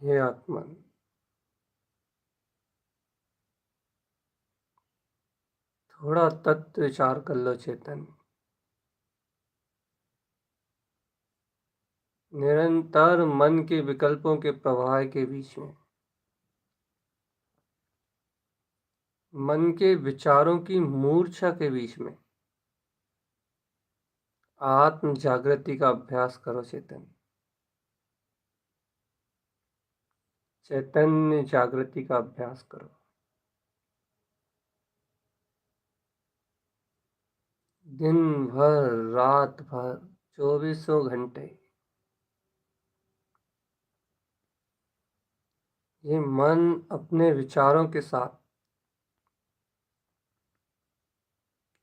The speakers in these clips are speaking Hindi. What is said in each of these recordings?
हे आत्मन, थोड़ा तत्व विचार कर लो चेतन। निरंतर मन के विकल्पों के प्रवाह के बीच में, मन के विचारों की मूर्छा के बीच में आत्म जागृति का अभ्यास करो चेतन। चैतन्य जागृति का अभ्यास करो। दिन भर, रात भर, चौबीसों घंटे ये मन अपने विचारों के साथ,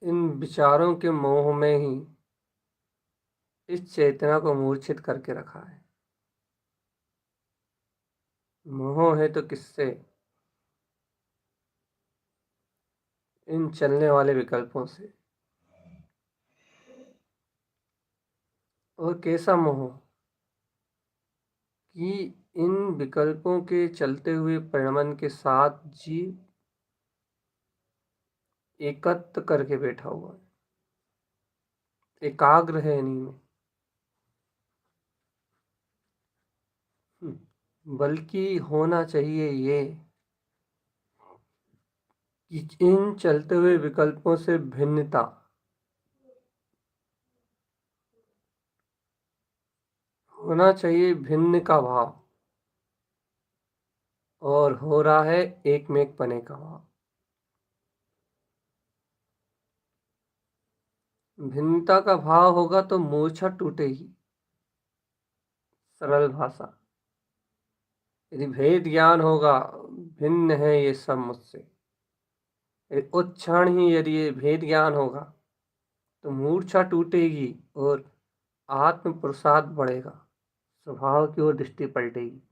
इन विचारों के मोह में ही इस चेतना को मूर्छित करके रखा है। मोह है तो किससे? इन चलने वाले विकल्पों से। और कैसा मोह? कि इन विकल्पों के चलते हुए परिणमन के साथ जीव एकत्र करके बैठा हुआ है, एकाग्र है इन्हीं में। बल्कि होना चाहिए ये कि इन चलते हुए विकल्पों से भिन्नता, होना चाहिए भिन्न का भाव, और हो रहा है एक में एक पने का भाव। भिन्नता का भाव होगा तो मूर्छा टूटेगी। सरल भाषा, यदि भेद ज्ञान होगा, भिन्न है ये सब मुझसे, उस क्षण ही यदि ये भेद ज्ञान होगा तो मूर्छा टूटेगी और आत्म प्रसाद बढ़ेगा, स्वभाव की ओर दृष्टि पलटेगी।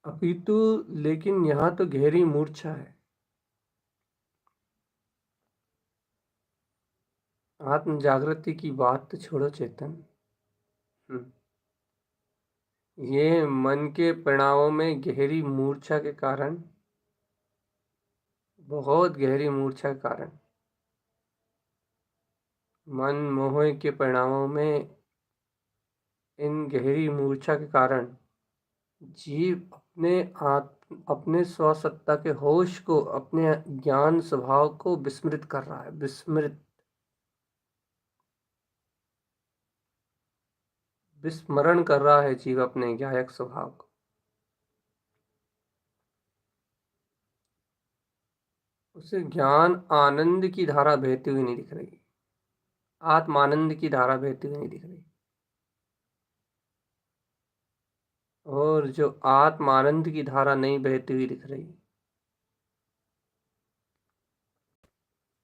अपितु लेकिन यहाँ तो गहरी मूर्छा है। आत्म जागृति की बात तो छोड़ो चेतन। ये मन के परिणामों में गहरी मूर्छा के कारण, बहुत गहरी मूर्छा के कारण, मन मोह के परिणामों में इन गहरी मूर्छा के कारण जीव अपने स्वसत्ता के होश को, अपने ज्ञान स्वभाव को विस्मृत कर रहा है। विस्मरण कर रहा है जीव अपने ज्ञायक स्वभाव को। उसे ज्ञान आनंद की धारा बहती हुई नहीं दिख रही, आत्मानंद की धारा बहती हुई नहीं दिख रही। और जो आत्मानंद की धारा नहीं बहती हुई दिख रही,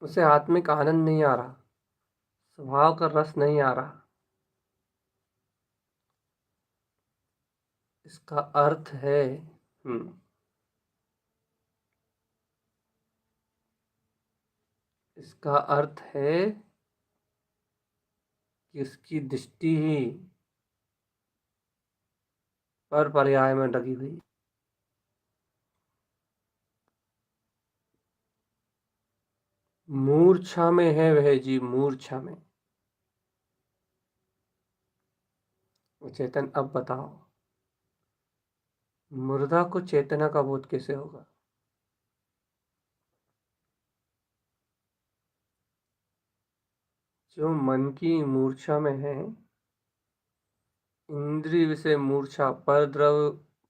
उसे आत्मिक आनंद नहीं आ रहा, स्वभाव का रस नहीं आ रहा। इसका अर्थ है इसका अर्थ है कि उसकी दृष्टि ही पर पर्याय में लगी हुई। मूर्छा में है वह जीव, मूर्छा में। चेतन अब बताओ, मुर्दा को चेतना का बोध कैसे होगा? जो मन की मूर्छा में है, इंद्रिय विषय मूर्छा, पर द्रव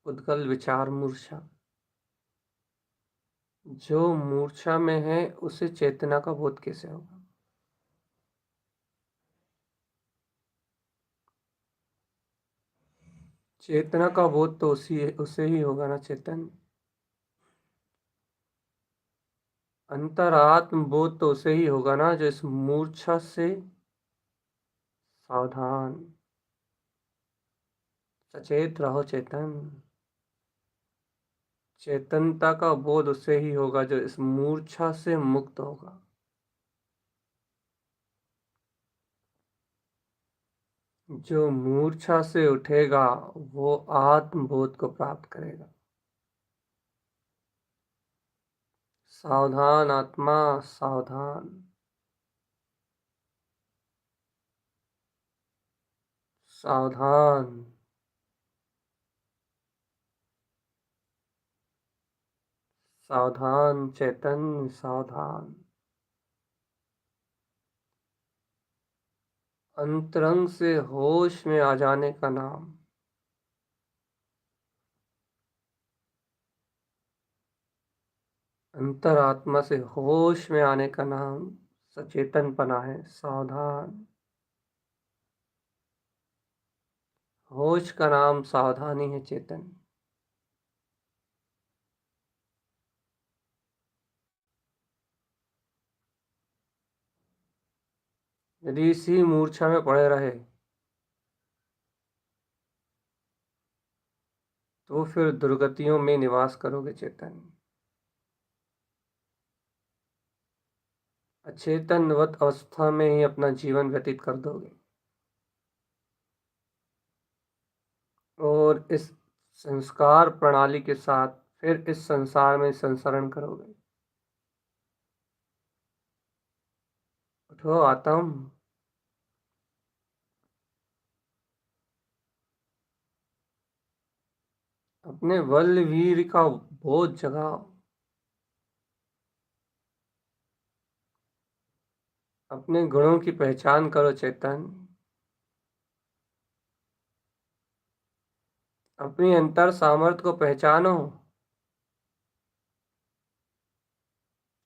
उद्गल विचार मूर्छा, जो मूर्छा में है उसे चेतना का बोध कैसे होगा? चेतना का बोध तो उसे ही होगा ना चेतन। अंतरात्म बोध तो उसे ही होगा ना जो इस मूर्छा से सावधान, सचेत रहो चेतन। चेतनता का बोध उसे ही होगा जो इस मूर्छा से मुक्त होगा। जो मूर्छा से उठेगा वो आत्मबोध को प्राप्त करेगा। सावधान आत्मा, सावधान, सावधान, सावधान चेतन, सावधान। अंतरंग से होश में आ जाने का नाम। अंतरात्मा से होश में आने का नाम सचेतनपना है, सावधान। होश का नाम सावधानी है, चेतन। यदि इसी मूर्छा में पड़े रहे तो फिर दुर्गतियों में निवास करोगे, चेतन। अचेतनवत अवस्था में ही अपना जीवन व्यतीत कर दोगे और इस संस्कार प्रणाली के साथ फिर इस संसार में संसरण करोगे। उठो आत्म, अपने बल वीर का बोझ जगाओ। अपने गुणों की पहचान करो, चेतन। अपनी अंतर सामर्थ्य को पहचानो।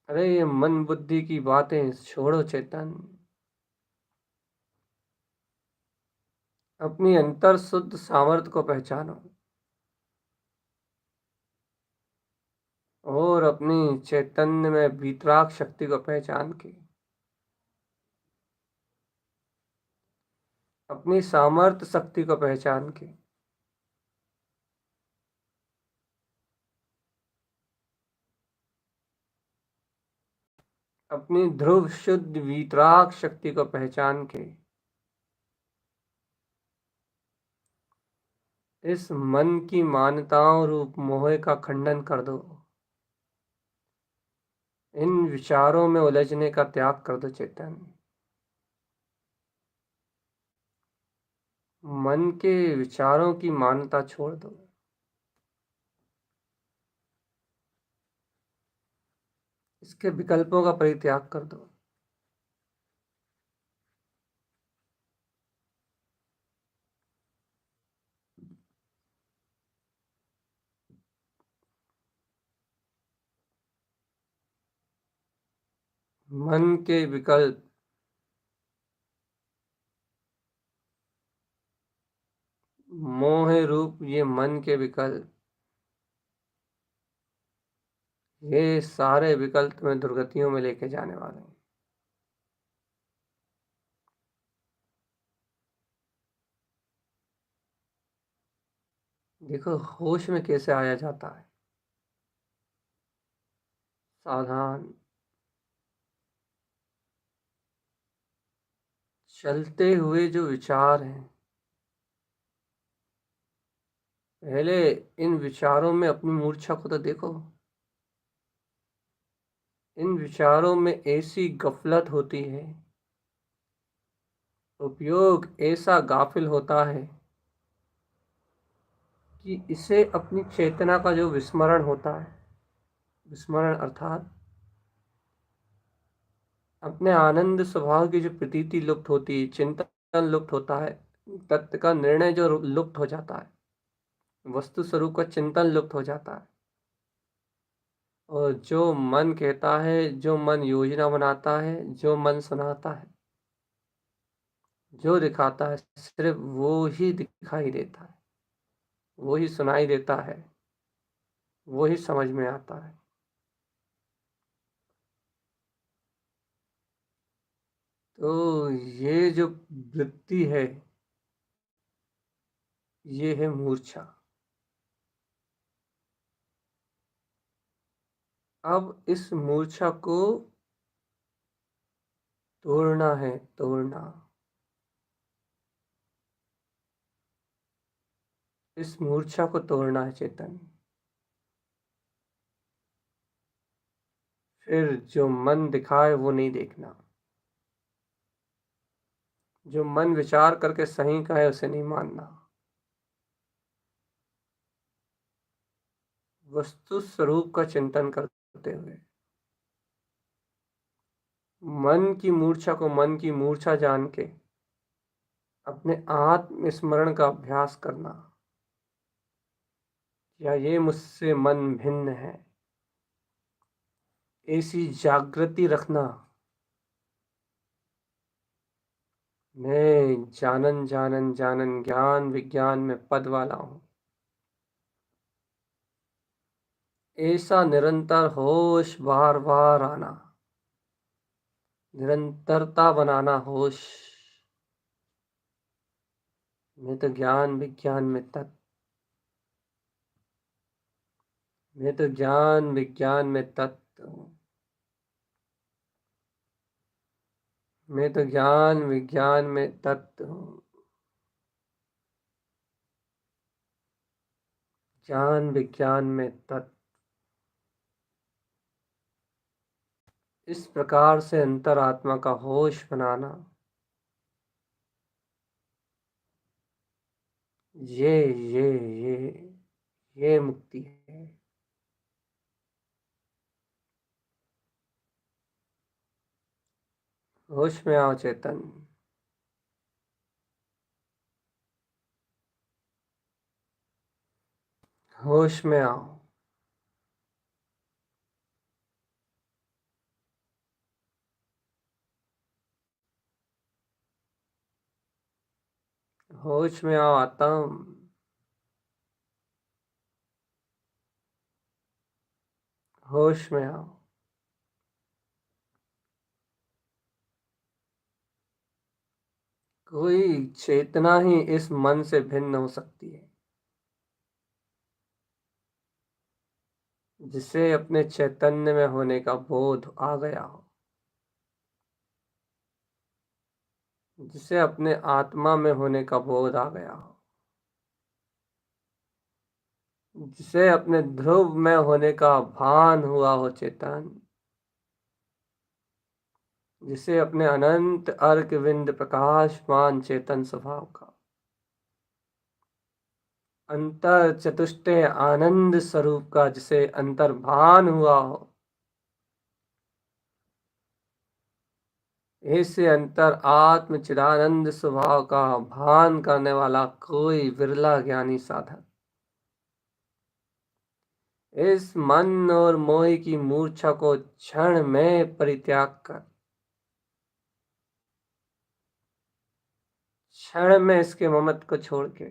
अरे ये मन बुद्धि की बातें छोड़ो, चेतन। अपनी अंतर शुद्ध सामर्थ्य को पहचानो और अपनी चैतन्य में वीतराग शक्ति को पहचान के अपनी सामर्थ्य शक्ति को पहचान के अपनी ध्रुव शुद्ध वीतराग शक्ति को पहचान के इस मन की मान्यताओं रूप मोह का खंडन कर दो। इन विचारों में उलझने का त्याग कर दो, चेतन। मन के विचारों की मान्यता छोड़ दो। इसके विकल्पों का परित्याग कर दो। मन के विकल्प, मोह रूप ये मन के विकल्प, ये सारे विकल्प में दुर्गतियों में लेके जाने वाले हैं। देखो होश में कैसे आया जाता है। सावधान। चलते हुए जो विचार हैं, पहले इन विचारों में अपनी मूर्छा को तो देखो। इन विचारों में ऐसी गफलत होती है, उपयोग ऐसा गाफिल होता है कि इसे अपनी चेतना का जो विस्मरण होता है, विस्मरण अर्थात अपने आनंद स्वभाव की जो प्रतीति लुप्त होती है, चिंतन लुप्त होता है, तत्व का निर्णय जो लुप्त हो जाता है, वस्तु स्वरूप का चिंतन लुप्त हो जाता है। और जो मन कहता है, जो मन योजना बनाता है, जो मन सुनाता है, जो दिखाता है, सिर्फ वो ही दिखाई देता है, वो ही सुनाई देता है, वो ही समझ में आता है। तो ये जो वृत्ति है, ये है मूर्छा। अब इस मूर्छा को तोड़ना है, तोड़ना। इस मूर्छा को तोड़ना है, चेतन। फिर जो मन दिखाए वो नहीं देखना, जो मन विचार करके सही कहे उसे नहीं मानना। वस्तु स्वरूप का चिंतन करते हुए मन की मूर्छा को मन की मूर्छा जान के अपने आत्म स्मरण का अभ्यास करना, या ये मुझसे मन भिन्न है, ऐसी जागृति रखना। मैं जानन जानन जानन ज्ञान विज्ञान में पद वाला हूँ, ऐसा निरंतर होश बार बार आना, निरंतरता बनाना होश। मैं तो ज्ञान विज्ञान में तत्व, मैं तो ज्ञान विज्ञान में तत्व हूँ, मैं तो ज्ञान विज्ञान में तत्व हूँ, ज्ञान विज्ञान में तत्व। इस प्रकार से अंतरात्मा का होश बनाना, ये ये ये ये मुक्ति है। होश में आओ चेतन, होश में आओ। होश में आओ आत्म, होश में आओ। कोई चेतना ही इस मन से भिन्न हो सकती है, जिसे अपने चैतन्य में होने का बोध आ गया हो, जिसे अपने आत्मा में होने का बोध आ गया हो, जिसे अपने ध्रुव में होने का भान हुआ हो चेतन, जिसे अपने अनंत अर्क विंद प्रकाशमान चेतन स्वभाव का अंतर चतुष्टय आनंद स्वरूप का जिसे अंतर्भान हुआ हो, ऐसे अंतर आत्म चिदानंद स्वभाव का भान करने वाला कोई विरला ज्ञानी साधक इस मन और मोह की मूर्छा को क्षण में परित्याग कर, क्षण में इसके ममत्व को छोड़ के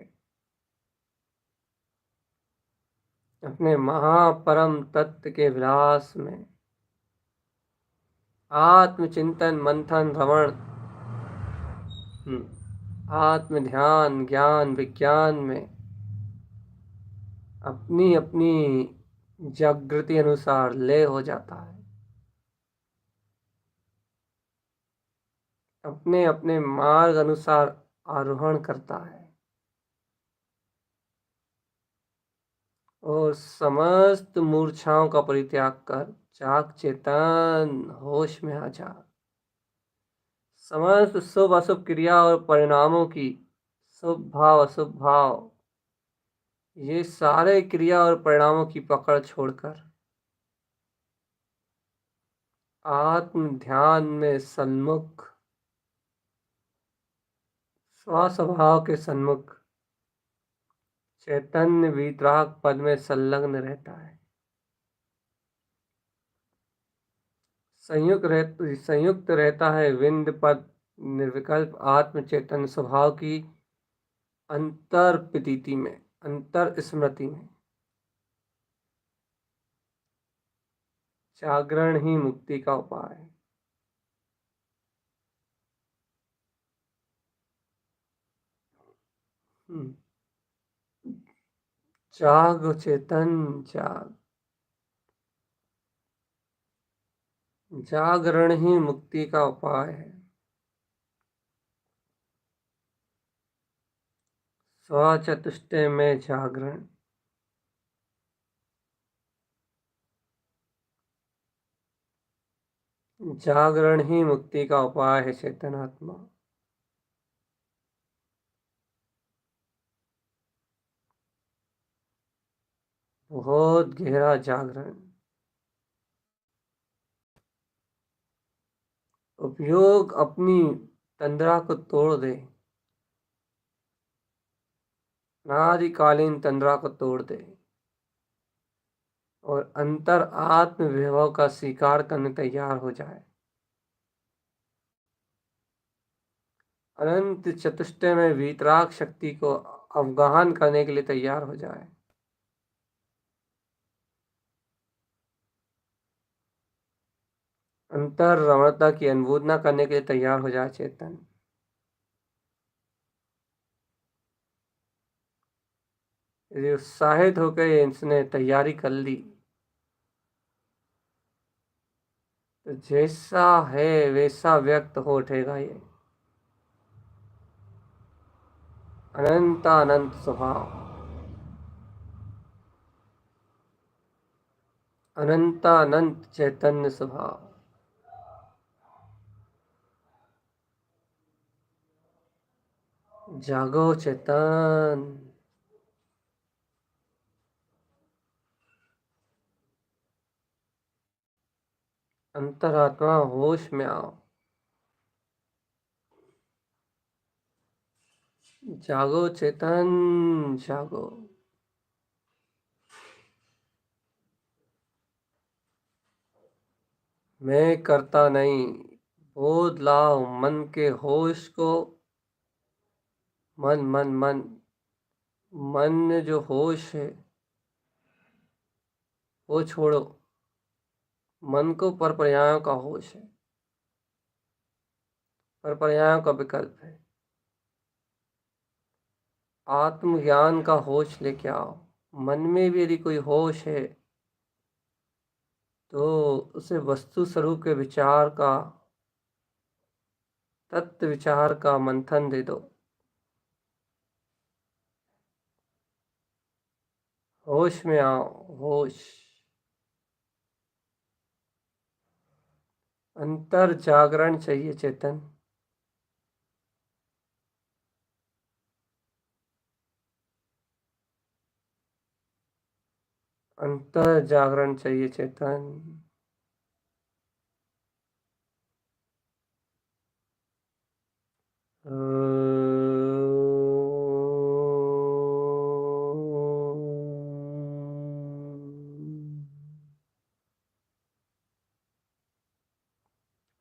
अपने महापरम तत्व के विलास में आत्मचिंतन मंथन रमण, आत्म ध्यान ज्ञान विज्ञान में अपनी अपनी जागृति अनुसार लय हो जाता है, अपने अपने मार्ग अनुसार आरोहण करता है और समस्त मूर्छाओं का परित्याग कर जाग चेतन होश में आ जा। समस्त शुभ अशुभ क्रिया और परिणामों की शुभ भाव अशुभ भाव, ये सारे क्रिया और परिणामों की पकड़ छोड़कर आत्म ध्यान में सन्मुख, स्वस्वभाव के सन्मुख चैतन्य वीतराग पद में संलग्न रहता है। संयुक्त रहता है विंद पद निर्विकल्प आत्म चेतन स्वभाव की अंतर प्रतीति में, अंतर स्मृति में। जागरण ही मुक्ति का उपाय है। जाग चेतन जाग, जागरण ही मुक्ति का उपाय है। स्वचतुष्टय में जागरण, जागरण ही मुक्ति का उपाय है चेतनात्मा। बहुत गहरा जागरण, उपयोग अपनी तंद्रा को तोड़ दे, अनादिकालीन तंद्रा को तोड़ दे और अंतर आत्म विभव का स्वीकार करने तैयार हो जाए। अनंत चतुष्टय में वीतराग शक्ति को अवगाहन करने के लिए तैयार हो जाए। अंतर रमणता की अनुभूति करने के लिए तैयार हो जाए चेतन। यदि उत्साहित होकर इसने तैयारी कर ली तो जैसा है वैसा व्यक्त हो उठेगा ये अनंत स्वभाव, अनंत चैतन्य स्वभाव। जागो चेतन, अंतरात्मा होश में आओ। जागो चेतन, जागो। मैं करता नहीं, बोध लाओ मन के होश को। मन मन मन मन में जो होश है वो छोड़ो। मन को परपर्यायों का होश है, परपर्यायों का विकल्प है। आत्मज्ञान का होश लेके आओ। मन में भी यदि कोई होश है तो उसे वस्तु स्वरूप के विचार का, तत्व विचार का मंथन दे दो। होश में आओ, होश। अंतर जागरण चाहिए चेतन। अंतर जागरण चाहिए चेतन।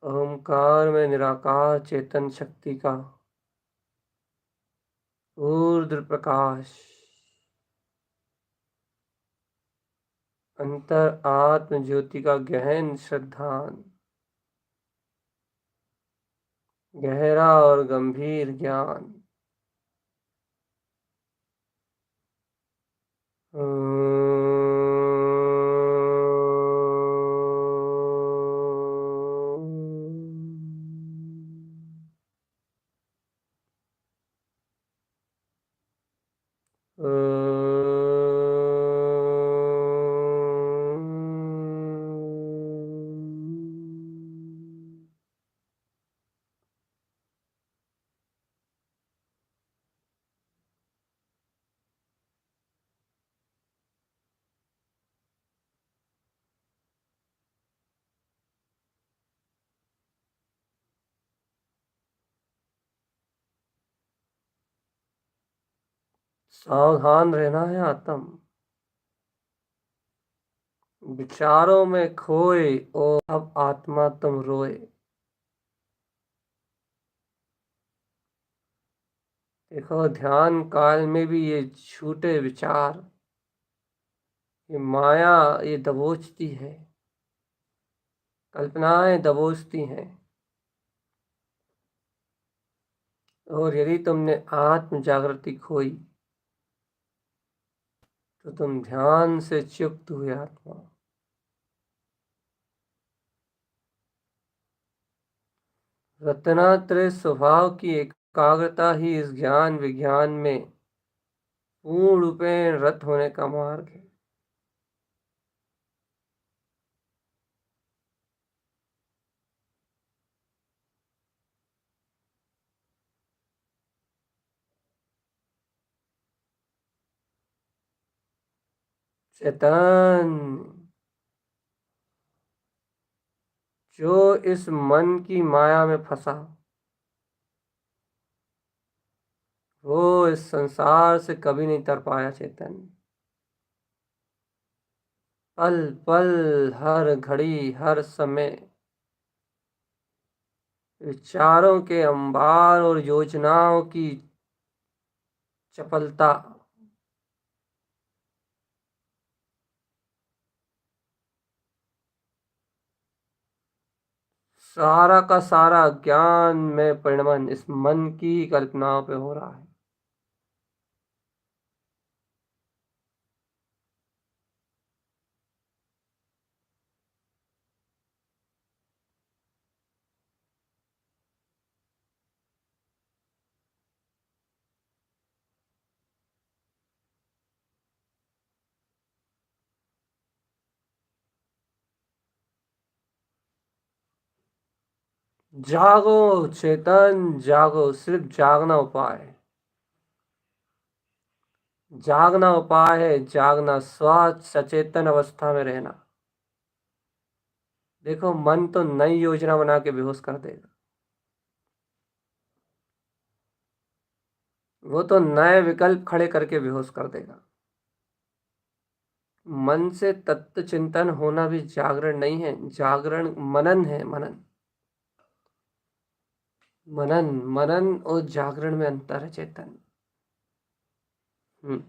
ओमकार में निराकार चेतन शक्ति का ऊर्ध्व प्रकाश, अंतर आत्म ज्योति का गहन श्रद्धान, गहरा और गंभीर ज्ञान। सावधान रहना है आत्म, विचारों में खोए और अब आत्मा तुम रोए। देखो ध्यान काल में भी ये झूठे विचार, ये माया ये दबोचती है, कल्पनाएं दबोचती हैं। और यदि तुमने आत्म जागृति खोई तो तुम ध्यान से चुप्त हुए आत्मा। रत्नात्रय स्वभाव की एकाग्रता ही इस ज्ञान विज्ञान में पूर्ण रूपेण रत होने का मार्ग है। चेतन, जो इस मन की माया में फंसा, वो इस संसार से कभी नहीं तर पाया चेतन। पल पल, हर घड़ी, हर समय विचारों के अंबार और योजनाओं की चपलता। सारा का सारा ज्ञान में परिणमन इस मन की कल्पनाओं पे हो रहा है। जागो चेतन, जागो, सिर्फ जागना उपाय है। जागना उपाय है, जागना, स्व सचेतन अवस्था में रहना। देखो मन तो नई योजना बना के बेहोश कर देगा। वो तो नए विकल्प खड़े करके बेहोश कर देगा। मन से तत्व चिंतन होना भी जागरण नहीं है, जागरण मनन है, मनन। मनन, मनन और जागरण में अंतर है चेतन। हम्म।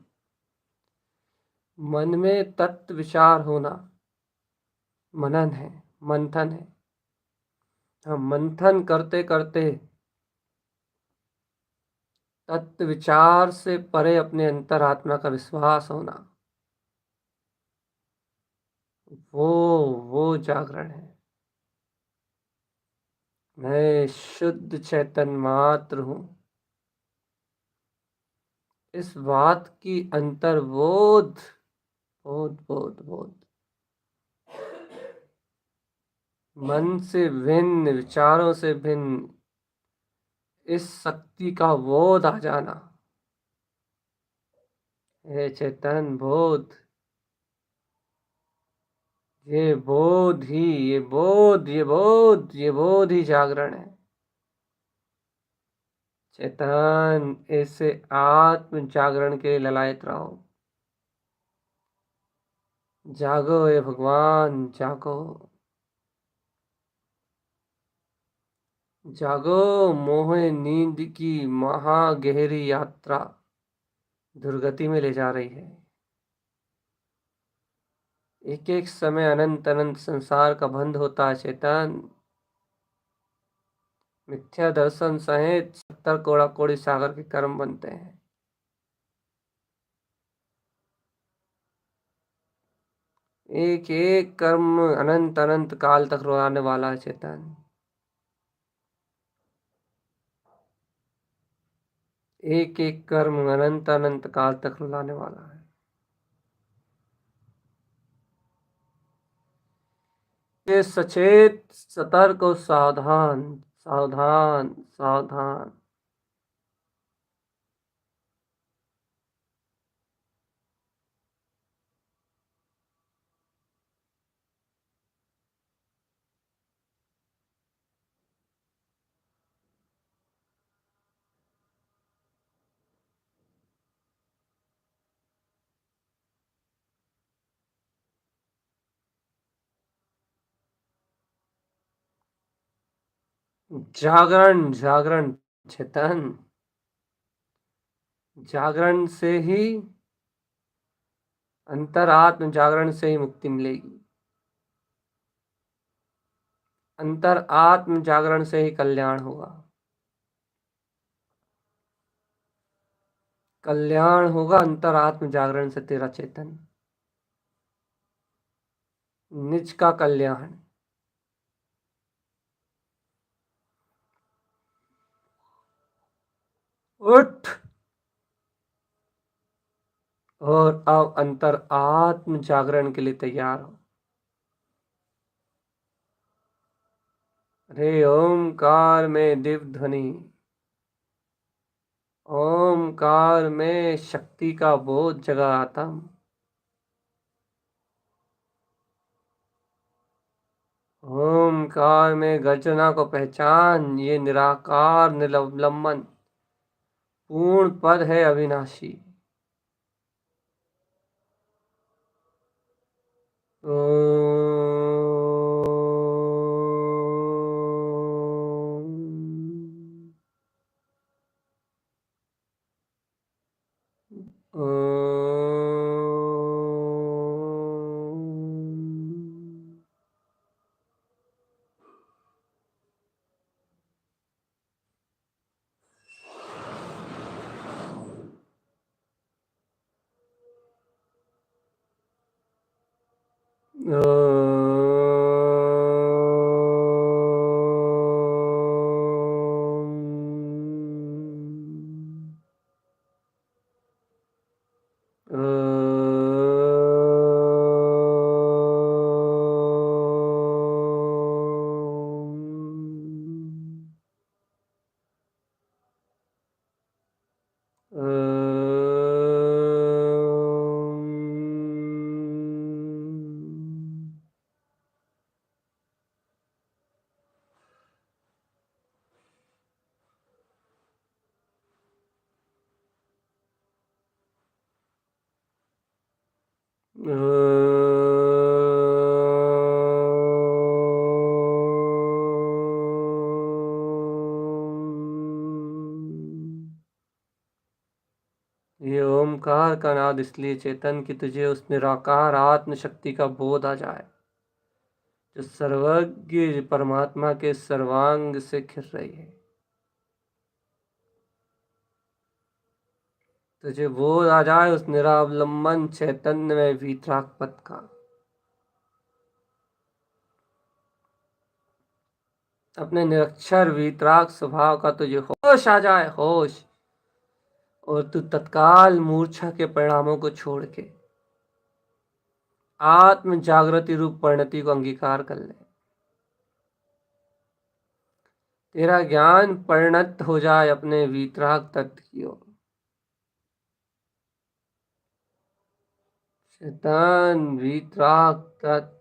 मन में तत्व विचार होना मनन है, मंथन है। हम मंथन करते करते तत्व विचार से परे अपने अंतरात्मा का विश्वास होना, वो वो जागरण है। मैं शुद्ध चैतन मात्र हूँ, इस बात की अंतर्बोध, बोध बोध बोध। मन से भिन्न, विचारों से भिन्न इस शक्ति का बोध आ जाना। हे चेतन बोध, ये बोध ही, ये बोध, ये बोध, ये बोध ही जागरण है। चेतन, ऐसे आत्म जागरण के लिए ललायत रहो। जागो हे भगवान, जागो। जागो, मोह नींद की महा गहरी यात्रा दुर्गति में ले जा रही है। एक एक समय अनंत अनंत संसार का बंध होता है चेतन। मिथ्या दर्शन सहित 70 कोड़ा कोड़ी सागर के कर्म बनते हैं। एक एक कर्म अनंत अनंत काल तक रुलाने वाला है चेतन। एक एक कर्म अनंत अनंत काल तक रुलाने वाला है। ये सचेत, सतर्क और सावधान, सावधान, सावधान। जागरण, जागरण चेतन, जागरण से ही, अंतरात्म जागरण से ही मुक्ति मिलेगी। अंतर आत्म जागरण से ही कल्याण होगा। कल्याण होगा अंतरात्म जागरण से तेरा चेतन। निज का कल्याण। उठ, और अब अंतर आत्म जागरण के लिए तैयार हो। रे ओमकार में दिव्य ध्वनि, ओमकार में शक्ति का बोध जगा आत्म। ओमकार में गर्जना को पहचान, ये निराकार निलंबन पूर्ण पद है अविनाशी। ये ओमकार का नाद इसलिए चेतन कि तुझे उस निराकार आत्म शक्ति का बोध आ जाए जो सर्वज्ञ परमात्मा के सर्वांग से घिर रही है। तुझे बोध आ जाए उस निरावलंबन चैतन्य में वीतराग पद का। अपने निरक्षर वीतराग स्वभाव का तुझे होश आ जाए, होश, और तू तत्काल मूर्छा के परिणामों को छोड़ के आत्म जागृति रूप परिणति को अंगीकार कर ले। तेरा ज्ञान परिणत हो जाए अपने वीतराग तत्व की ओर। चेतन वीतराग तत्व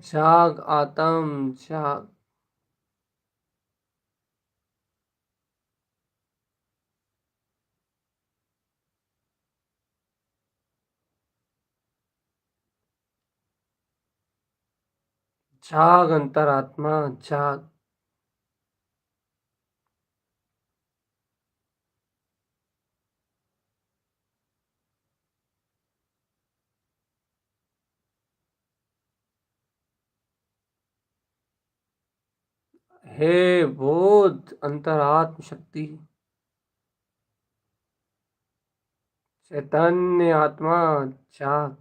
जाग, आत्म जाग। जाग अंतरात्मा, जाग। हे बोध अंतरात्म शक्ति, चैतन्य आत्मा, जाग।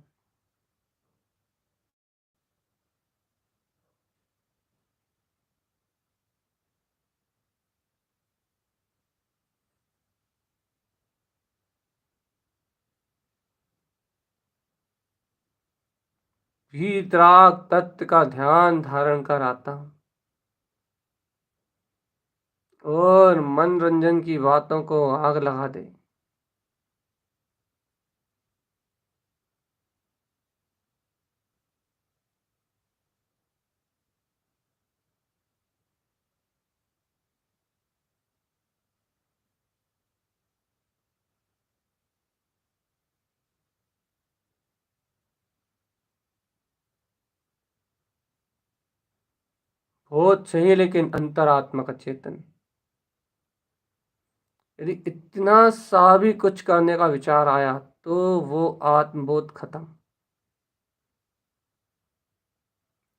वीतराग तत्व का ध्यान धारण कर आता हूं और मनोरंजन की बातों को आग लगा दे। बहुत सही, लेकिन अंतरात्मा का चेतन, यदि इतना सा भी कुछ करने का विचार आया तो वो आत्मबोध खत्म।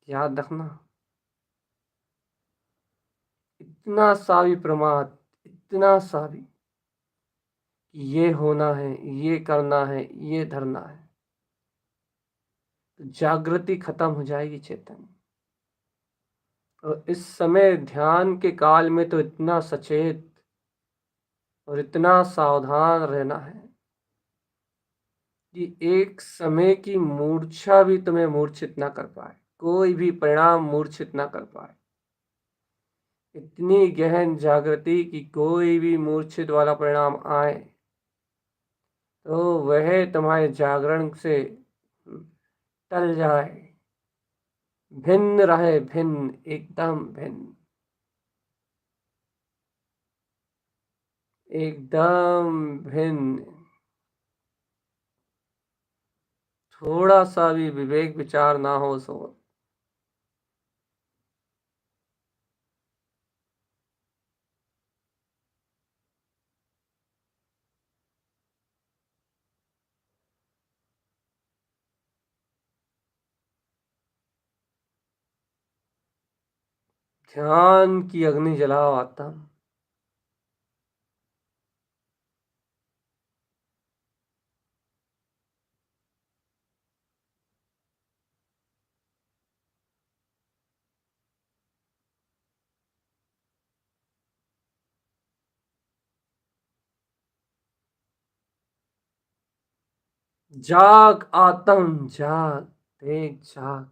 याद रखना, इतना सा भी प्रमाद, इतना सा भी कि ये होना है, ये करना है, ये धरना है, तो जागृति खत्म हो जाएगी चेतन। और इस समय ध्यान के काल में तो इतना सचेत और इतना सावधान रहना है कि एक समय की मूर्छा भी तुम्हें मूर्छित ना कर पाए, कोई भी परिणाम मूर्छित ना कर पाए। इतनी गहन जागृति कि कोई भी मूर्छित वाला परिणाम आए तो वह तुम्हारे जागरण से टल जाए, भिन्न रहे भिन्न, एकदम भिन्न, एकदम भिन्न, थोड़ा सा भी विवेक विचार ना हो सो। ध्यान की अग्नि जलाओ आत्मा, जाग आत्म जाग, देख जाग,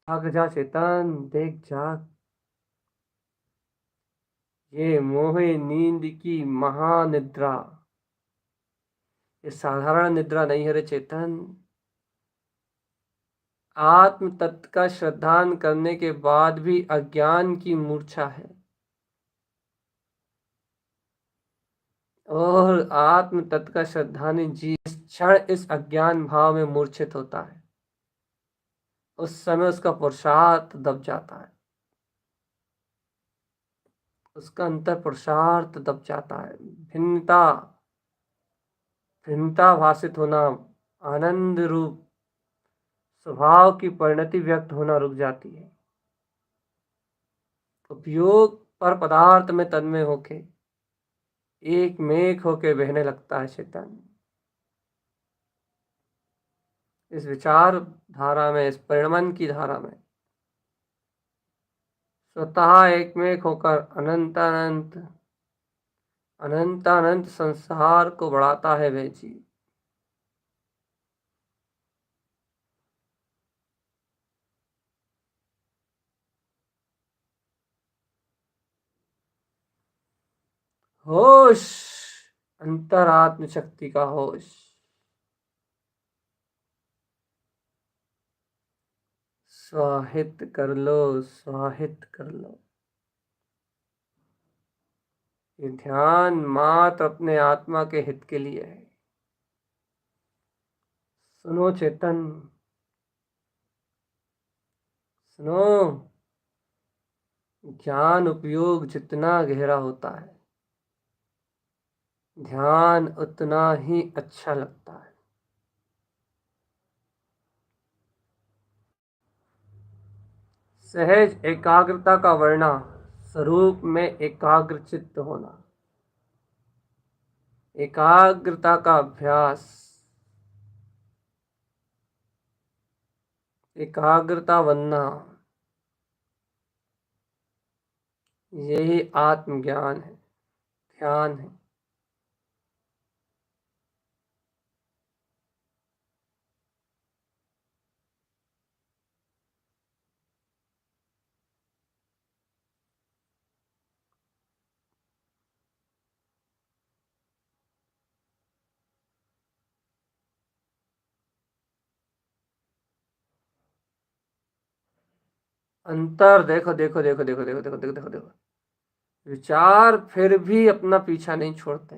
जाग जा चेतन, देख जाग, ये मोहे नींद की महानिद्रा, ये साधारण निद्रा नहीं है रे चेतन। आत्म तत्व का श्रद्धान करने के बाद भी अज्ञान की मूर्छा है, और आत्म तत्व का श्रद्धानी जिस क्षण इस अज्ञान भाव में मूर्छित होता है, उस समय उसका पुरुषार्थ दब जाता है, उसका अंतर पुरुषार्थ दब जाता है। भिन्नता, भिन्नता भाषित होना, आनंद रूप स्वभाव की परिणति व्यक्त होना रुक जाती है। उपयोग पर पदार्थ में तन्मय होके एक मेघ होके बहने लगता है चेतन। इस विचार धारा में, इस परिणमन की धारा में स्वतः एक मेघ होकर अनंत अनंत अनंत अनंत संसार को बढ़ाता है वह जीव। होश, अंतरात्म शक्ति का होश, स्वाहित कर लो, स्वाहित कर लो। ये ध्यान मात्र अपने आत्मा के हित के लिए है। सुनो चेतन, सुनो, ज्ञान उपयोग जितना गहरा होता है, ध्यान उतना ही अच्छा लगता है। सहज एकाग्रता का वर्णा, स्वरूप में एकाग्र चित्त होना, एकाग्रता का अभ्यास, एकाग्रता बनना, यही आत्मज्ञान है, ध्यान है। अंतर देखो, देखो, देखो, देखो, देखो, देखो, देखो, देखो, देखो। विचार फिर भी अपना पीछा नहीं छोड़ते।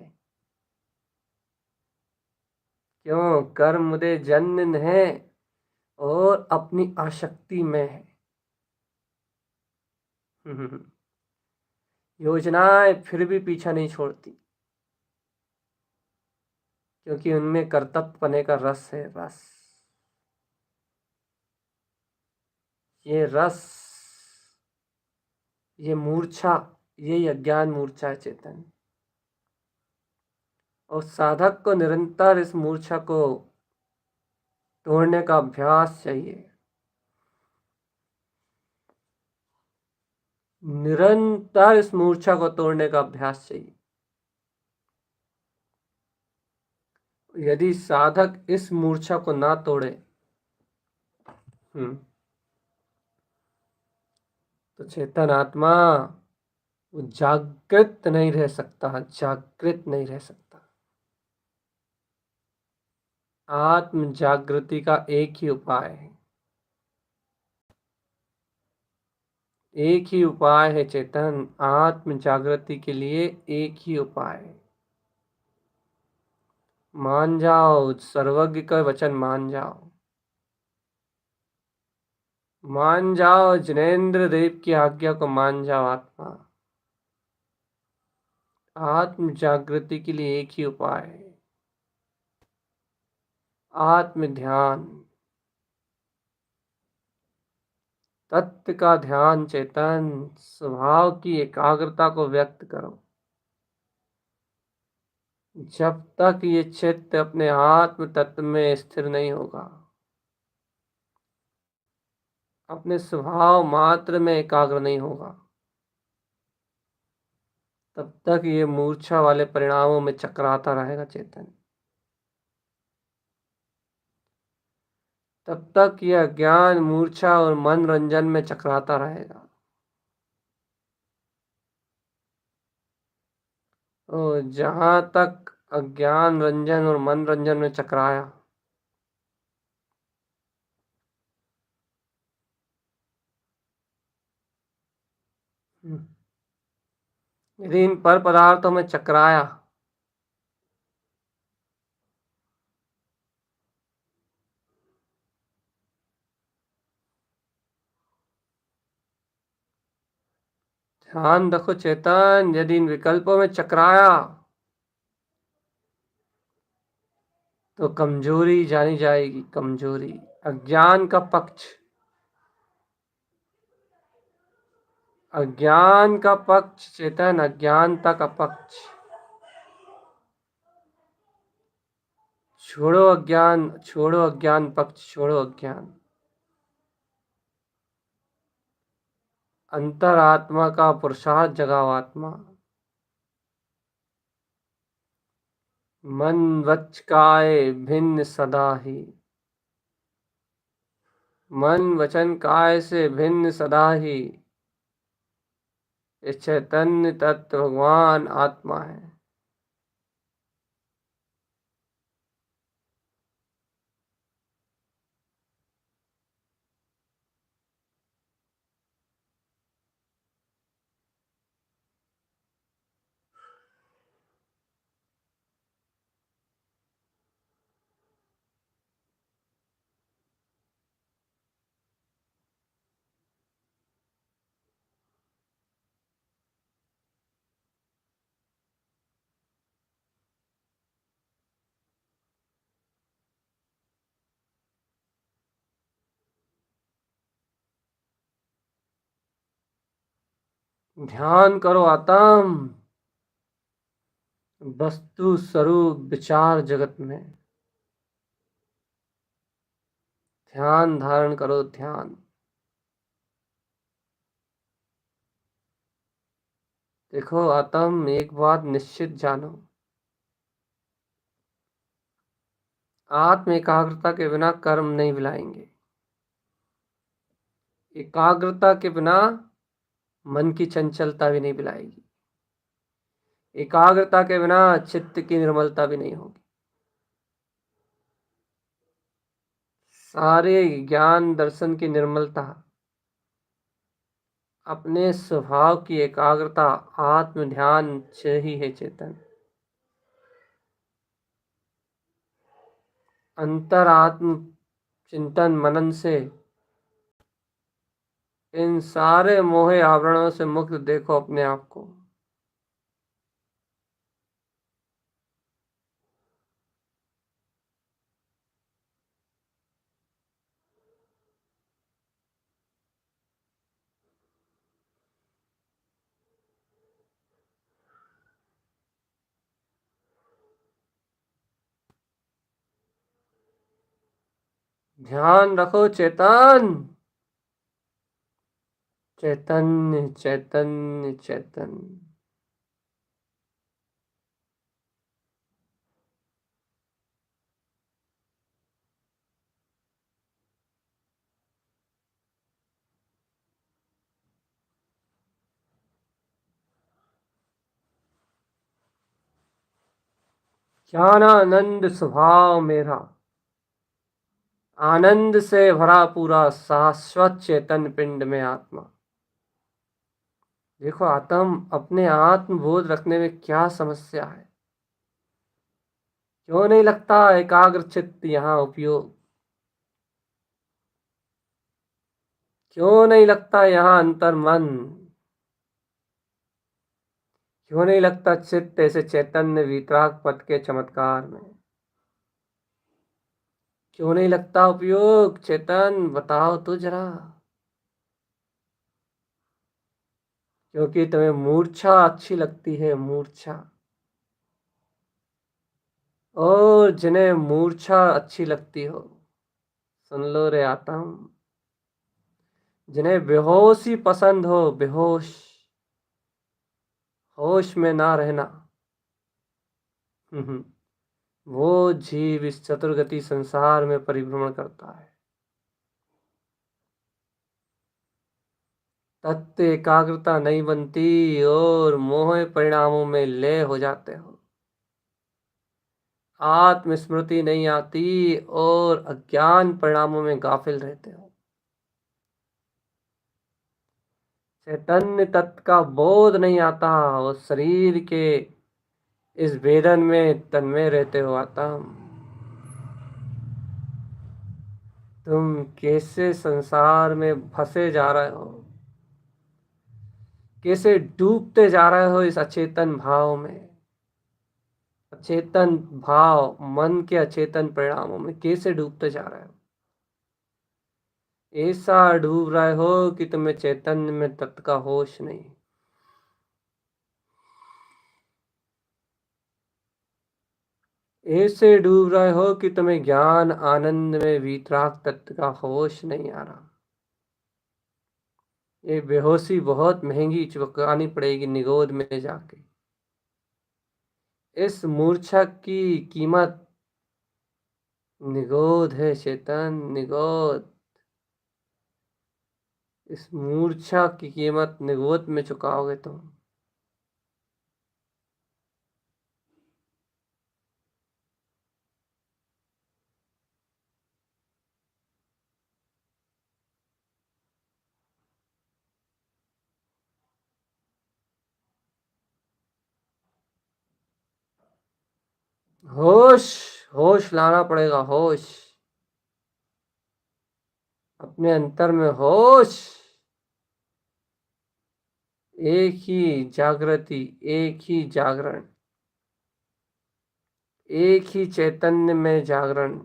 क्यों? कर्म मुझे जन्य है और अपनी आसक्ति में है। योजनाएं फिर भी पीछा नहीं छोड़ती, क्योंकि उनमें कर्तव्य पने का रस है, रस। ये रस, ये मूर्छा, ये अज्ञान मूर्छा है चेतन। और साधक को निरंतर इस मूर्छा को तोड़ने का अभ्यास चाहिए, निरंतर इस मूर्छा को तोड़ने का अभ्यास चाहिए। यदि साधक इस मूर्छा को ना तोड़े, तो चेतन आत्मा वो जागृत नहीं रह सकता, जागृत नहीं रह सकता। आत्म जागृति का एक ही उपाय है, एक ही उपाय है चेतन। आत्म जागृति के लिए एक ही उपाय है। मान जाओ, सर्वज्ञ का वचन मान जाओ। मान जाओ, जिनेंद्र देव की आज्ञा को मान जाओ आत्मा। आत्म जागृति के लिए एक ही उपाय है, आत्म ध्यान। तत्व का ध्यान चेतन, स्वभाव की एकाग्रता को व्यक्त करो। जब तक ये चित्त अपने आत्म तत्व में स्थिर नहीं होगा, अपने स्वभाव मात्र में एकाग्र नहीं होगा, तब तक ये मूर्छा वाले परिणामों में चकराता रहेगा चेतन। तब तक यह ज्ञान मूर्छा और मनोरंजन में चकराता रहेगा। और जहां तक अज्ञान रंजन और मनोरंजन में चकराया, यदि इन पर पदार्थों में चकराया, ध्यान रखो चेतन, यदि इन विकल्पों में चकराया तो कमजोरी जानी जाएगी, कमजोरी, अज्ञान का पक्ष। अज्ञान का पक्ष चेतन, अज्ञानता का पक्ष। छोड़ो अज्ञान, छोड़ो अज्ञान पक्ष, छोड़ो अज्ञान। अंतरात्मा का पुरुषार्थ जगाओ आत्मा। मन वच काय भिन्न सदा ही, मन वचन काय से भिन्न सदा ही। इस चैतन्य तत्व भगवान आत्मा है। ध्यान करो आत्म, वस्तु स्वरूप विचार जगत में ध्यान धारण करो, ध्यान। देखो आत्म, एक बात निश्चित जानो, आत्म एकाग्रता के बिना कर्म नहीं मिलाएंगे। एकाग्रता के बिना मन की चंचलता भी नहीं मिलाएगी। एकाग्रता के बिना चित्त की निर्मलता भी नहीं होगी। सारे ज्ञान दर्शन की निर्मलता अपने स्वभाव की एकाग्रता आत्म ध्यान से ही है चेतन। अंतर आत्म चिंतन मनन से इन सारे मोहे आवरणों से मुक्त देखो अपने आप को। ध्यान रखो चेतन, चैतन्य चैतन्य चैतन्य। ज्ञानानंद स्वभाव मेरा, आनंद से भरा पूरा शाश्वत चेतन पिंड में आत्मा। देखो आत्म अपने आत्मबोध रखने में क्या समस्या है? क्यों नहीं लगता एकाग्र चित्त यहाँ उपयोग? क्यों नहीं लगता यहाँ अंतर मन? क्यों नहीं लगता चित्त ऐसे चैतन्य वितराग पद के चमत्कार में? क्यों नहीं लगता उपयोग? चेतन बताओ तो जरा। क्योंकि तुम्हें मूर्छा अच्छी लगती है, मूर्छा। और जिन्हें मूर्छा अच्छी लगती हो, सुन लो रे आत्म। जिन्हें बेहोशी पसंद हो, बेहोश, होश में ना रहना, वो जीव इस चतुर्गति संसार में परिभ्रमण करता है। तत्व एकाग्रता नहीं बनती और मोह परिणामों में लय हो जाते हो। आत्मस्मृति नहीं आती और अज्ञान परिणामों में गाफिल रहते हो। चैतन्य तत्व का बोध नहीं आता और शरीर के इस वेदन में तन्मय रहते हो आत्म। तुम कैसे संसार में फंसे जा रहे हो, कैसे डूबते जा रहे हो इस अचेतन भाव में। अचेतन भाव, मन के अचेतन परिणामों में कैसे डूबते जा रहे हो? ऐसा डूब रहे हो कि तुम्हें चैतन्य में तत्व का होश नहीं। ऐसे डूब रहे हो कि तुम्हें ज्ञान आनंद में वीतराग तत्व का होश नहीं आ रहा। ये बेहोशी बहुत महंगी चुकानी पड़ेगी निगोद में जाके। इस मूर्छा की कीमत निगोद है चेतन, निगोद। इस मूर्छा की कीमत निगोद में चुकाओगे तुम। होश, होश लाना पड़ेगा, होश। अपने अंतर में होश। एक ही जागृति, एक ही जागरण, एक ही चैतन्य में जागरण।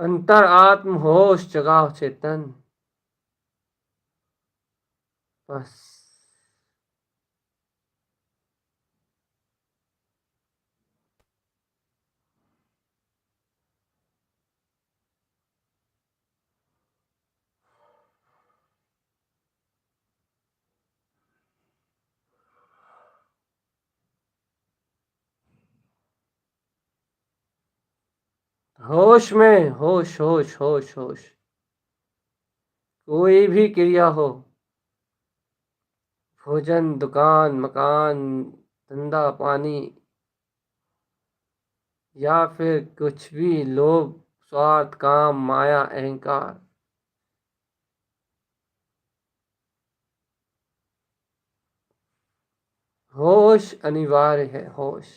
अंतर आत्म होश जगाओ चेतन, बस। होश में, होश होश होश होश। कोई भी क्रिया हो, भोजन, दुकान, मकान, धंधा पानी, या फिर कुछ भी, लोभ, स्वार्थ, काम, माया, अहंकार, होश अनिवार्य है, होश।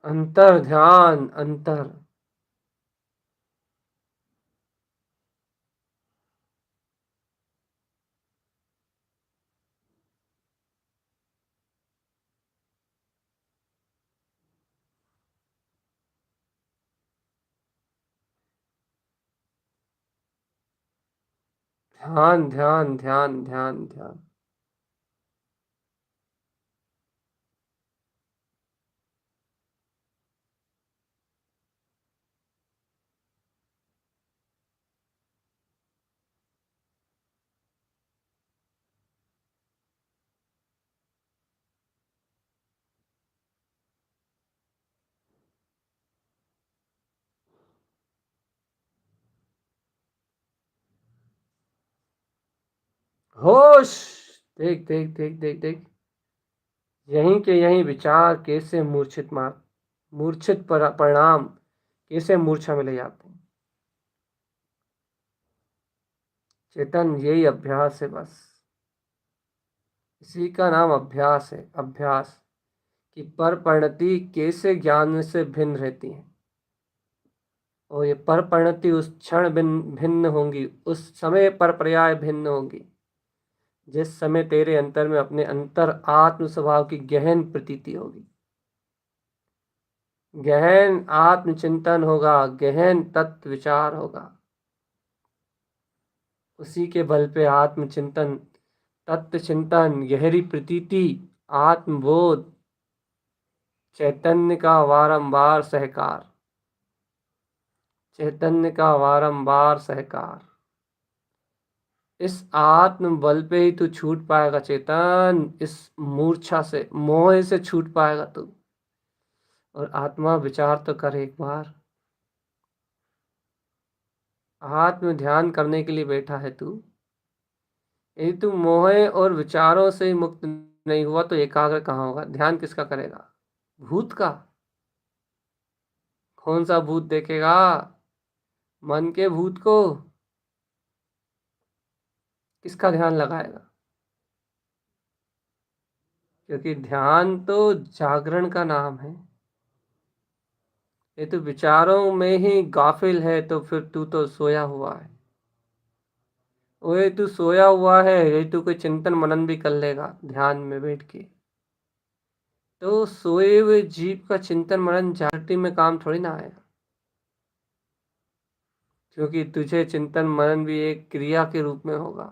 अंतर ध्यान, अंतर। ध्यान ध्यान ध्यान ध्यान ध्यान। होश। देख देख देख देख देख, यहीं के यहीं विचार कैसे मूर्छित परिणाम कैसे मूर्छा में ले जाते हैं। चेतन, यही अभ्यास है बस। इसी का नाम अभ्यास है, अभ्यास। कि पर परिणति कैसे ज्ञान से भिन्न रहती है, और ये पर परिणति उस क्षण भिन्न होंगी, उस समय पर पर्याय भिन्न होंगी जिस समय तेरे अंतर में अपने अंतर आत्म स्वभाव की गहन प्रतीति होगी। गहन आत्मचिंतन होगा, गहन तत्व विचार होगा। उसी के बल पे आत्मचिंतन, तत्व चिंतन, गहरी प्रतीति, आत्मबोध, चैतन्य का वारंवार सहकार, चैतन्य का वारंवार सहकार। इस आत्म बल पे ही तू छूट पाएगा चेतन, इस मूर्छा से, मोह से छूट पाएगा तू। और आत्मा विचार तो कर एक बार। आत्म ध्यान करने के लिए बैठा है तू। यदि तू मोह और विचारों से मुक्त नहीं हुआ तो एकाग्र कहाँ होगा? ध्यान किसका करेगा? भूत का? कौन सा भूत देखेगा? मन के भूत को? किसका ध्यान लगाएगा? क्योंकि ध्यान तो जागरण का नाम है। ये तो विचारों में ही गाफिल है, तो फिर तू तो सोया हुआ है। ओए, तू सोया हुआ है, यही तू कोई चिंतन मनन भी कर लेगा ध्यान में बैठ के, तो सोए हुए जीव का चिंतन मनन जागृति में काम थोड़ी ना आएगा। क्योंकि तुझे चिंतन मनन भी एक क्रिया के रूप में होगा।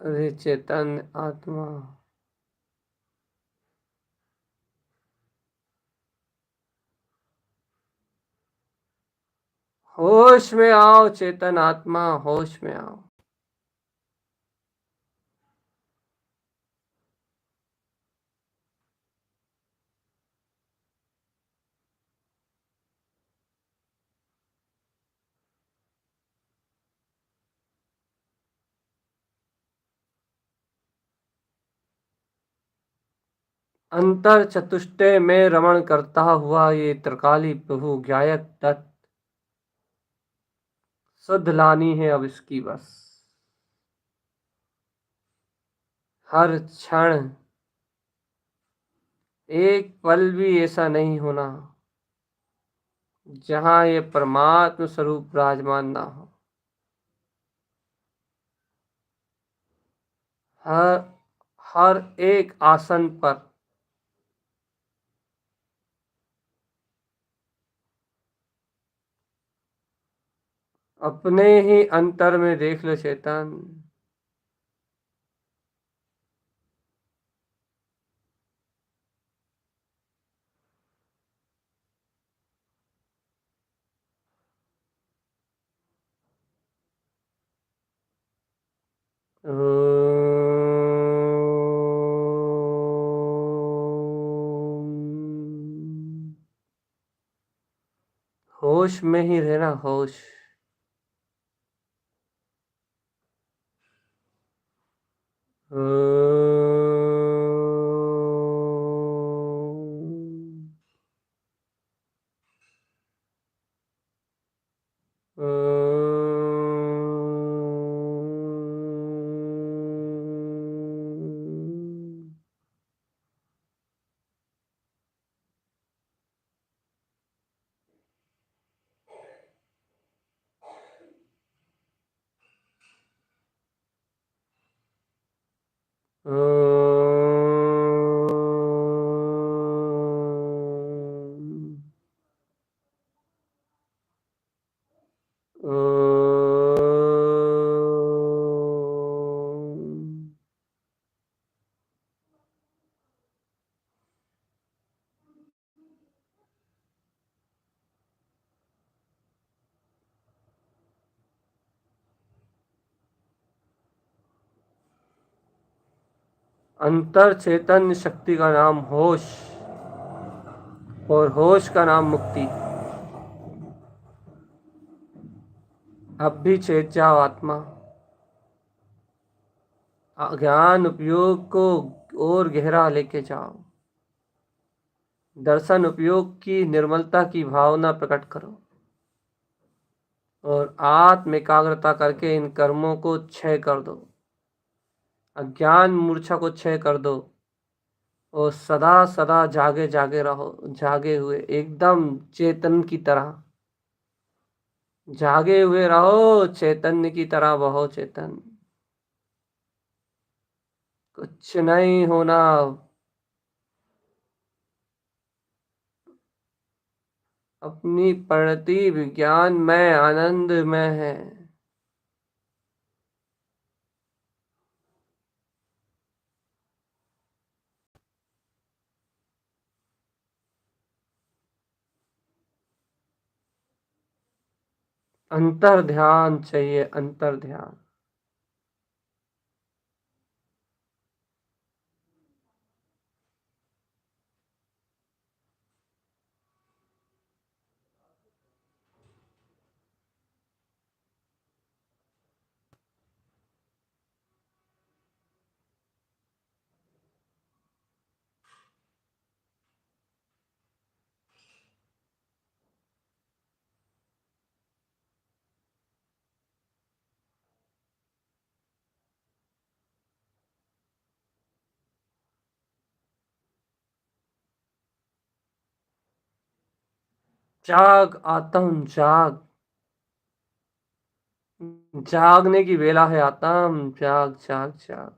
अरे चेतन आत्मा, होश में आओ चेतन आत्मा, होश में आओ। अंतर चतुष्टय में रमण करता हुआ ये त्रिकाली प्रभु ज्ञायक तत् शुद्ध लानी है अब इसकी बस। हर क्षण एक पल भी ऐसा नहीं होना जहां ये परमात्म स्वरूप विराजमान ना हो। हर हर एक आसन पर अपने ही अंतर में देख लो चेतन। होश में ही रहना, होश। अंतर चैतन्य शक्ति का नाम होश, और होश का नाम मुक्ति। अब भी चेत जाओ आत्मा, ज्ञान उपयोग को और गहरा लेके जाओ। दर्शन उपयोग की निर्मलता की भावना प्रकट करो और आत्म एकाग्रता करके इन कर्मों को क्षय कर दो, अज्ञान मूर्छा को क्षय कर दो और सदा सदा जागे जागे रहो, जागे हुए एकदम चेतन की तरह जागे हुए रहो, चैतन्य की तरह बहो चेतन। कुछ नहीं होना, अपनी प्रगति विज्ञान में आनंद में है। अंतर ध्यान चाहिए, अंतर ध्यान। जाग आत्म जाग, जागने की वेला है आत्म, जाग जाग जाग।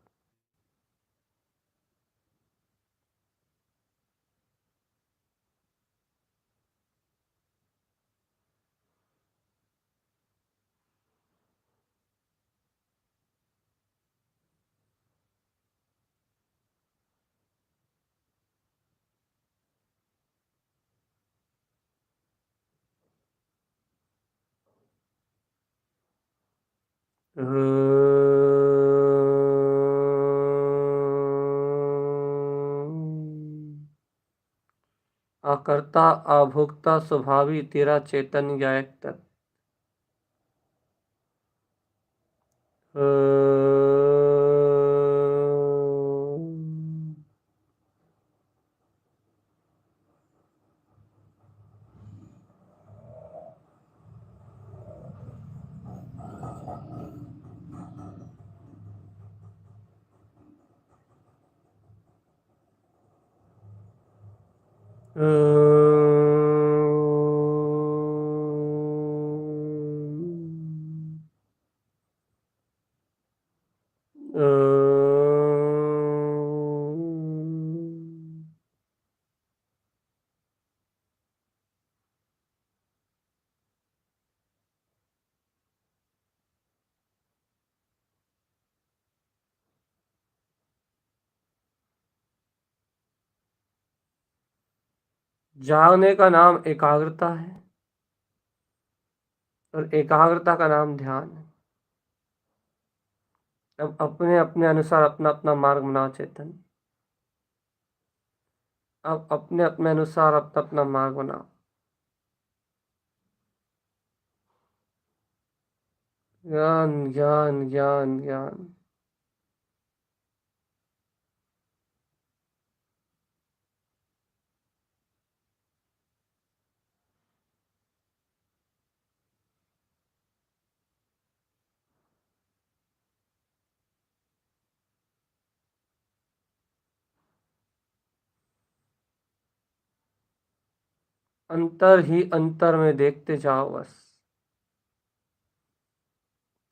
अकर्ता अभोक्ता स्वभावी तेरा चेतन गायक तत्। जागने का नाम एकाग्रता है और एकाग्रता का नाम ध्यान है। अब अपने अपने अनुसार अपना अपना मार्ग बनाओ चेतन। अब अपने अपने अनुसार अपना अपना मार्ग बनाओ। ज्ञान ज्ञान ज्ञान ज्ञान। अंतर ही अंतर में देखते जाओ बस।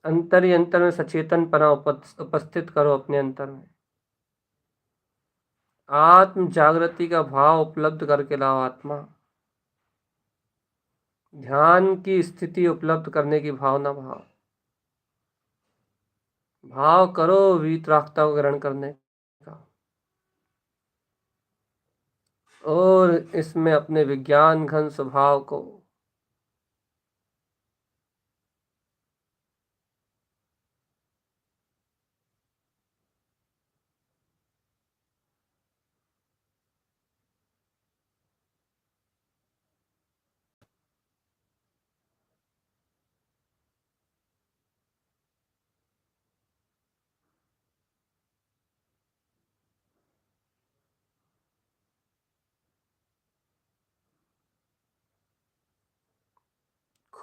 अंतर ही अंतर में सचेतन पना उपस्थित करो अपने अंतर में। आत्म जागृति का भाव उपलब्ध करके लाओ आत्मा। ध्यान की स्थिति उपलब्ध करने की भावना भाव भाव करो वीतरागता को ग्रहण करने का और इसमें अपने विज्ञान घन स्वभाव को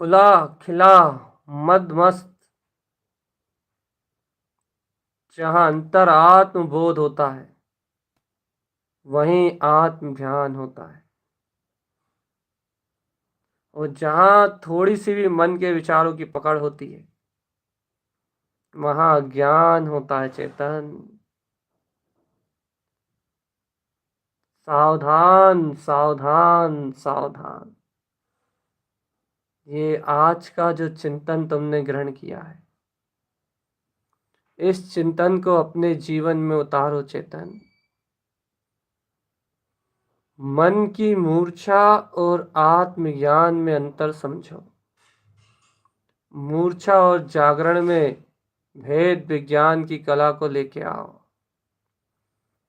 खुला खिला मदमस्त, जहाँ अंतर आत्म बोध होता है वहीं आत्म ध्यान होता है। और जहाँ थोड़ी सी भी मन के विचारों की पकड़ होती है वहाँ ज्ञान होता है चेतन। सावधान सावधान सावधान। ये आज का जो चिंतन तुमने ग्रहण किया है, इस चिंतन को अपने जीवन में उतारो चेतन। मन की मूर्छा और आत्मज्ञान में अंतर समझो। मूर्छा और जागरण में भेद विज्ञान की कला को लेके आओ।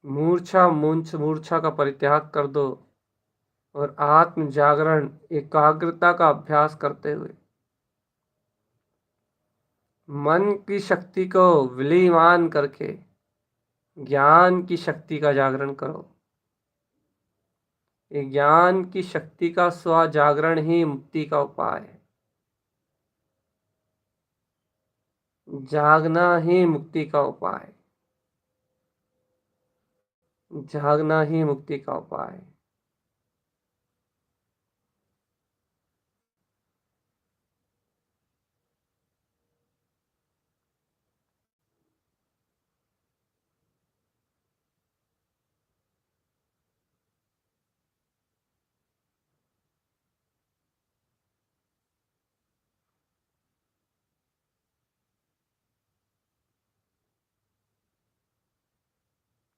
मूर्छा का परित्याग कर दो और आत्म जागरण एकाग्रता का अभ्यास करते हुए मन की शक्ति को विलीमान करके ज्ञान की शक्ति का जागरण करो। ये ज्ञान की शक्ति का स्वजागरण ही मुक्ति का उपाय है। जागना ही मुक्ति का उपाय, जागना ही मुक्ति का उपाय।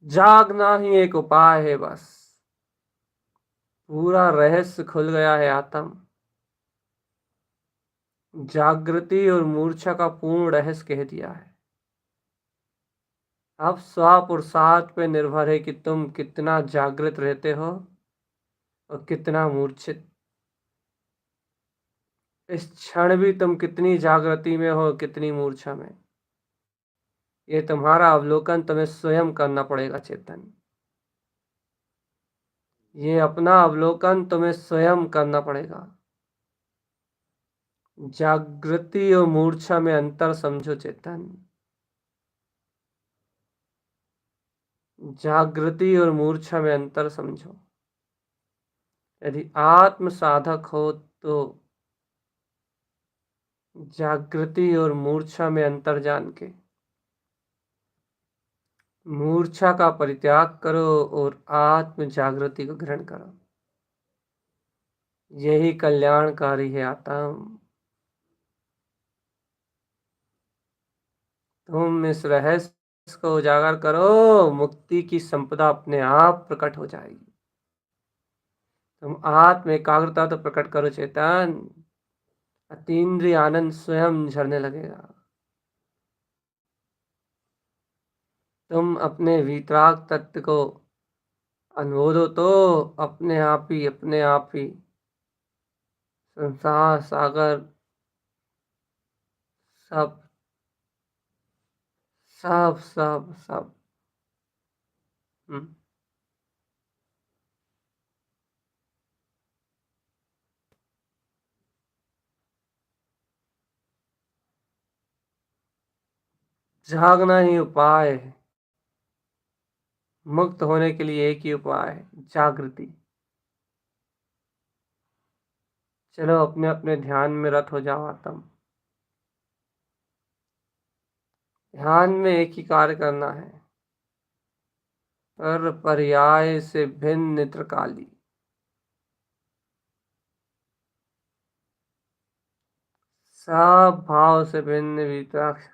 जागना ही एक उपाय है बस। पूरा रहस्य खुल गया है आत्म। जागृति और मूर्छा का पूर्ण रहस्य कह दिया है। अब स्वपुरुषार्थ पे निर्भर है कि तुम कितना जागृत रहते हो और कितना मूर्छित। इस क्षण भी तुम कितनी जागृति में हो, कितनी मूर्छा में, ये तुम्हारा अवलोकन तुम्हें स्वयं करना पड़ेगा चेतन। ये अपना अवलोकन तुम्हें स्वयं करना पड़ेगा। जागृति और मूर्छा में अंतर समझो चेतन। जागृति और मूर्छा में अंतर समझो। यदि आत्म साधक हो तो जागृति और मूर्छा में अंतर जान के मूर्छा का परित्याग करो और आत्म जागृति को ग्रहण करो। यही कल्याणकारी है आत्म। तुम इस रहस्य को उजागर करो, मुक्ति की संपदा अपने आप प्रकट हो जाएगी। तुम आत्म एकाग्रता तो प्रकट करो चेतन, अतीन्द्रिय आनंद स्वयं झरने लगेगा। तुम अपने वीतराग तत्व को अनुभवो तो अपने आप ही संसार सागर सब सब सब सब हम्म, जागना ही उपाय है। मुक्त होने के लिए एक ही उपाय है, जागृति। चलो अपने अपने ध्यान में रत हो जाओ आत्म। ध्यान में एक ही कार्य करना है, पर पर्याय से भिन्न त्रिकाली। सब भाव से भिन्न वितराग।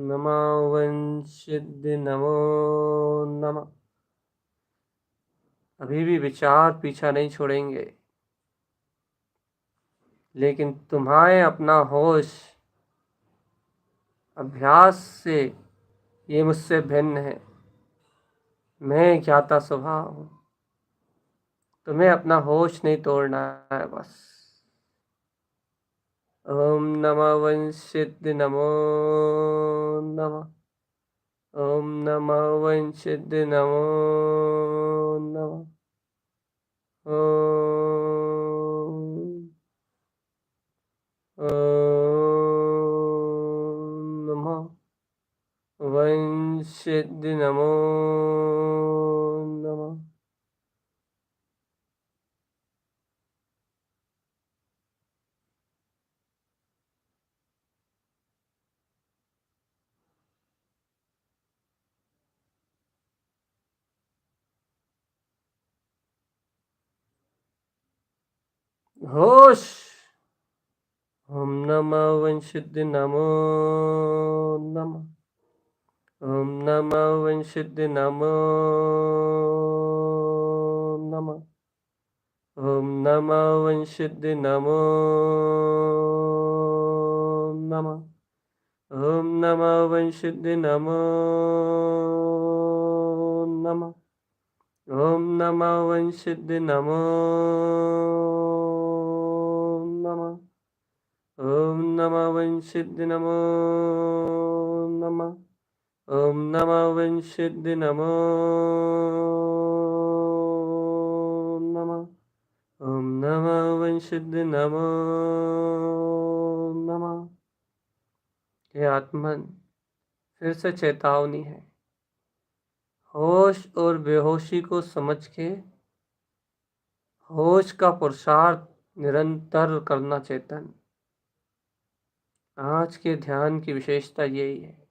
नमो वंशिद्ध नमो नमः। अभी भी विचार पीछा नहीं छोड़ेंगे, लेकिन तुम्हारे अपना होश अभ्यास से ये मुझसे भिन्न है। मैं ज्ञाता स्वभाव हूँ। तुम्हें अपना होश नहीं तोड़ना है बस। ओम नमः वंशिद्ध नमो नमः। ओम नमः वंशिद्ध नमो नमः। ओम नमः वंशिद्ध नमो नमः। होश। ओम नमः वंशिद्ध नमो नमः। ओम नमः वंशिद्ध नमो नमः। ओम नमः वंशिद्ध नमो नमः। ओम नमः वंशिद्ध नमो नमः। ओम नमः वंशिद्ध नमो नमः। ओम नमः वंशिद्ध नमो नमः। ओम नमः वंशिद्ध नमो नमः। ओम नमः वंशिद्ध नमो नमः। हे आत्मन, फिर से चेतावनी है। होश और बेहोशी को समझ के होश का पुरुषार्थ निरंतर करना चेतन। आज के ध्यान की विशेषता यही है।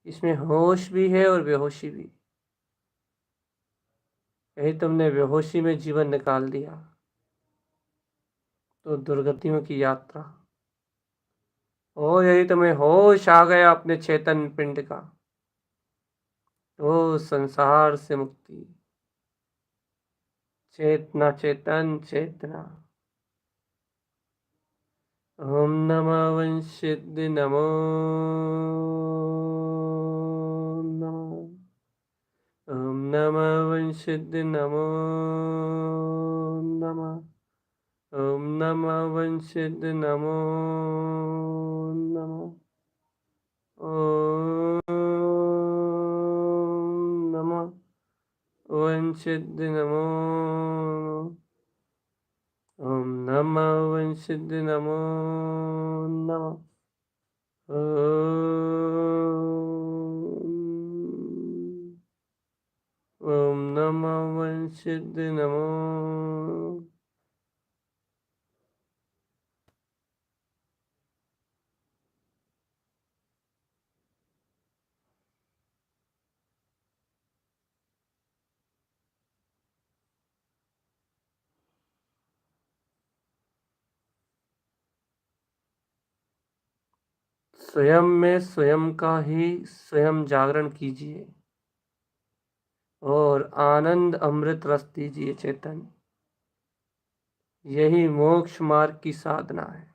इसमें होश भी है और बेहोशी भी। यही तुमने बेहोशी में जीवन निकाल दिया तो दुर्गतियों की यात्रा। और यही तुम्हें होश आ गया अपने चेतन पिंड का तो संसार से मुक्ति। चेतना चेतन चेतना। ओम नमः वंशिद्ध नमो नमः। ओम नमः वंशिद्ध नमो नमः। ओम नमः वंशिद्ध नमो नमः। ओम नमः वंशिद्ध नमो। ओम नमः वंशिद्ध नमो नमः। ओम नमः वंशिद्ध नमो। स्वयं में स्वयं का ही स्वयं जागरण कीजिए और आनंद अमृत रस दीजिए चेतन। यही मोक्ष मार्ग की साधना है।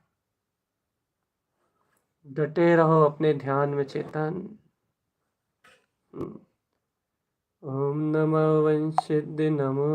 डटे रहो अपने ध्यान में चेतन। ओम नमः वंशिद्ध नमो